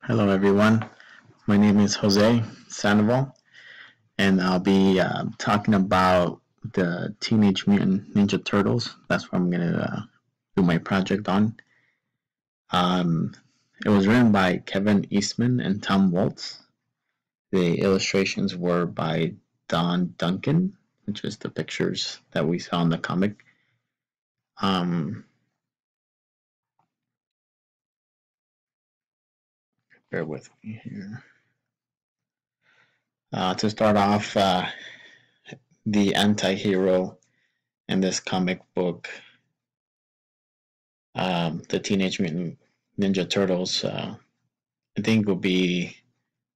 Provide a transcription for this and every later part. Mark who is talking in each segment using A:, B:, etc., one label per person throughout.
A: Hello, everyone. My name is Jose Sandoval, and I'll be talking about the Teenage Mutant Ninja Turtles. That's what I'm going to do my project on. Um, it was written by Kevin Eastman and Tom Waltz. The illustrations were by Don Duncan, which is the pictures that we saw in the comic. Bear with me here. To start off, the anti-hero in this comic book, the Teenage Mutant Ninja Turtles, I think would be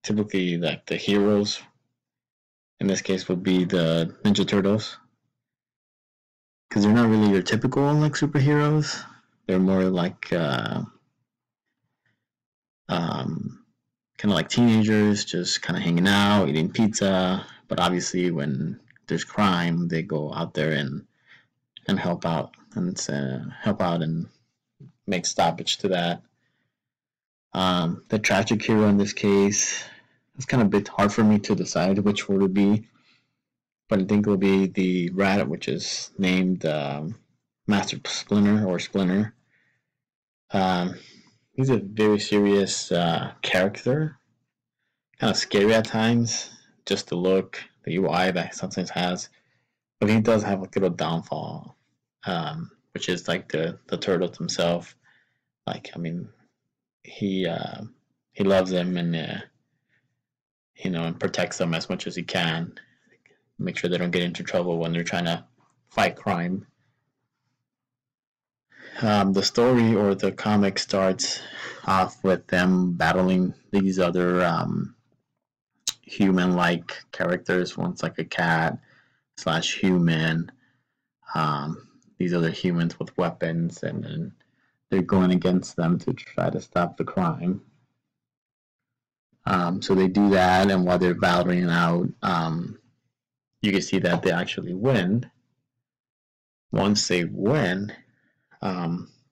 A: typically like the heroes. In this case, would be the Ninja Turtles, because they're not really your typical like superheroes. They're more like kind of like teenagers, just kind of hanging out, eating pizza. But obviously, when there's crime, they go out there and help out and make stoppage to that. The tragic hero in this case, it's kind of a bit hard for me to decide which one to be, but I think it will be the rat, which is named Master Splinter or Splinter. Um, he's a very serious character, kind of scary at times, just the look, the UI that sometimes has, but he does have a little downfall, which is like the turtles himself. Like, I mean, he loves them and and protects them as much as he can. Make sure they don't get into trouble when they're trying to fight crime. The story or the comic starts off with them battling these other human-like characters. One's like a cat slash human. These other humans with weapons, and then they're going against them to try to stop the crime. So they do that, and while they're battling out, you can see that they actually win. Once they win,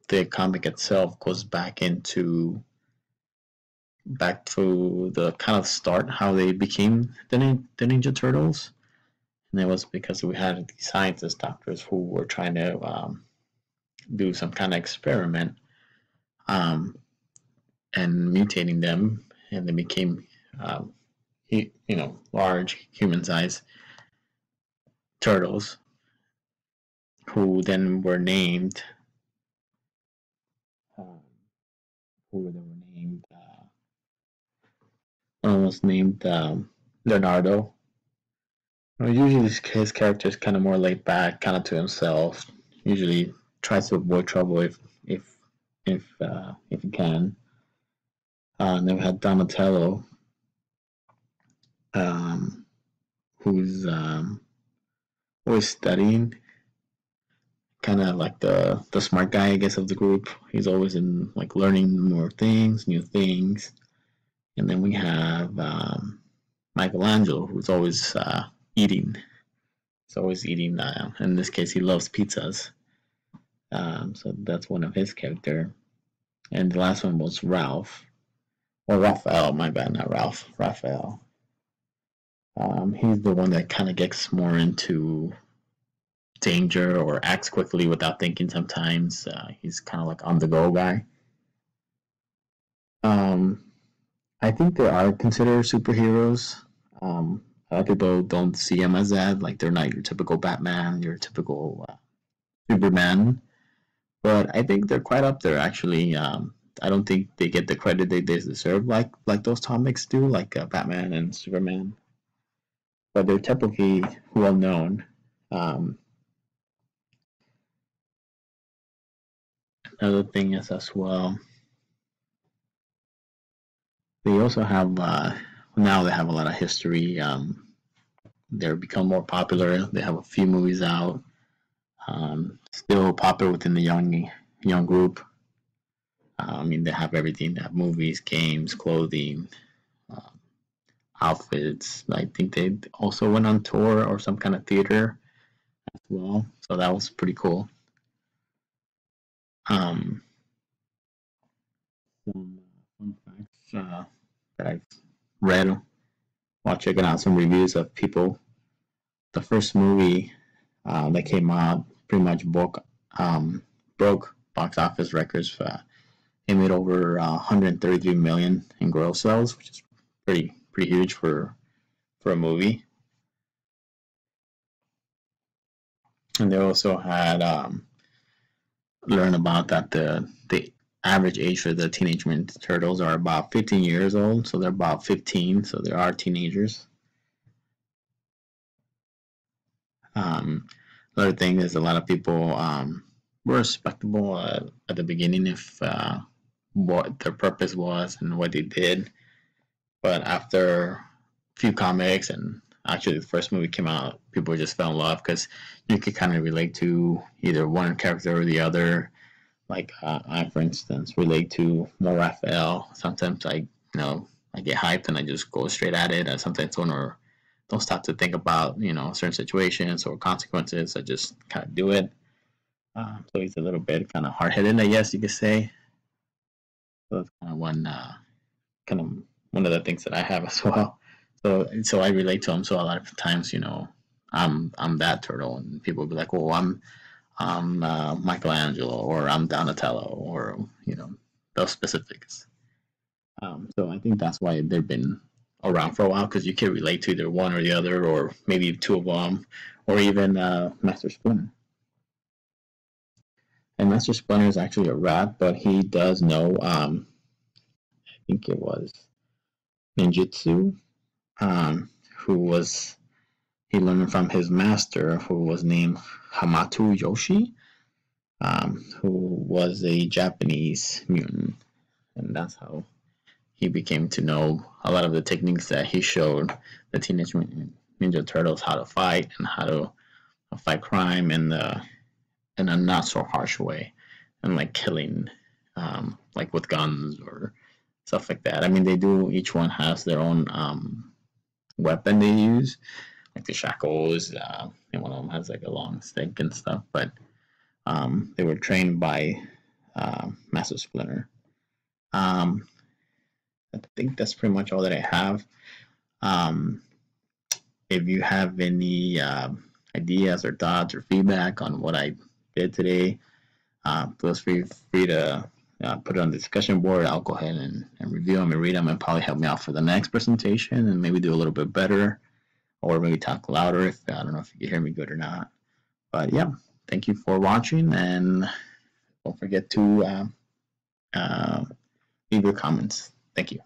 A: the comic itself goes back to the kind of start how they became the Ninja Turtles, and it was because we had these scientist doctors who were trying to do some kind of experiment, and mutating them, and they became large human-sized turtles, who then were named. Who they were named? One was named Leonardo. Usually, his character is kind of more laid back, kind of to himself. Usually, tries to avoid trouble if he can. And then we had Donatello, who's always studying, kind of like the smart guy, I guess, of the group. He's always in like learning more things, new things. And then we have Michelangelo, who's always eating. He's always eating. In this case, he loves pizzas. So that's one of his character. And the last one was Ralph, or Raphael. My bad, not Ralph. Raphael. He's the one that kind of gets more into danger or acts quickly without thinking. Sometimes he's kind of like on the go guy. I think they are considered superheroes. A lot of people don't see them as that. Like, they're not your typical Batman, your typical Superman. But I think they're quite up there, actually. I don't think they get the credit they deserve, like those comics do, like Batman and Superman. But they're typically well known. Another thing is as well, they also have now they have a lot of history. They're become more popular. They have a few movies out. Still popular within the young group. I mean, they have everything. They have movies, games, clothing, uh, outfits. I think they also went on tour or some kind of theater as well. So that was pretty cool. Some fun facts that I've read while checking out some reviews of people. The first movie that came out pretty much broke box office records. It made over 133 million in gross sales, which is pretty huge for a movie. And they also had learned about that the average age for the Teenage Mutant Turtles are about 15 years old, so they're about 15, so they are teenagers. Another thing is a lot of people were respectable at the beginning if what their purpose was and what they did, but after a few comics and actually the first movie came out, people just fell in love because you could kind of relate to either one character or the other. Like I, for instance, relate to more Raphael. Sometimes I get hyped and I just go straight at it. And sometimes don't stop to think about certain situations or consequences. I just kind of do it. So he's a little bit kind of hard headed, I guess you could say. So that's kind of one of the things that I have as well. So I relate to him. So a lot of times, I'm that turtle, and people will be like, "Oh, I'm Michelangelo, or I'm Donatello, or those specifics." So I think that's why they've been around for a while, because you can relate to either one or the other, or maybe two of them, or even Master Splinter. And Master Splinter is actually a rat, but he does know. I think it was ninjutsu, who was he learned from his master, who was named Hamato Yoshi, who was a Japanese mutant, and that's how he became to know a lot of the techniques that he showed the Teenage Mutant Ninja Turtles how to fight and how to fight crime in a not so harsh way, and like killing, like with guns or stuff like that. I mean, they do. Each one has their own weapon they use, like the shackles. And one of them has like a long stick and stuff. But they were trained by Master Splinter. I think that's pretty much all that I have. If you have any ideas or thoughts or feedback on what I did today, please feel free to put it on the discussion board. I'll go ahead and review them and read them, and probably help me out for the next presentation, and maybe do a little bit better, or maybe talk louder if I don't know if you can hear me good or not. But yeah, thank you for watching, and don't forget to leave your comments. Thank you.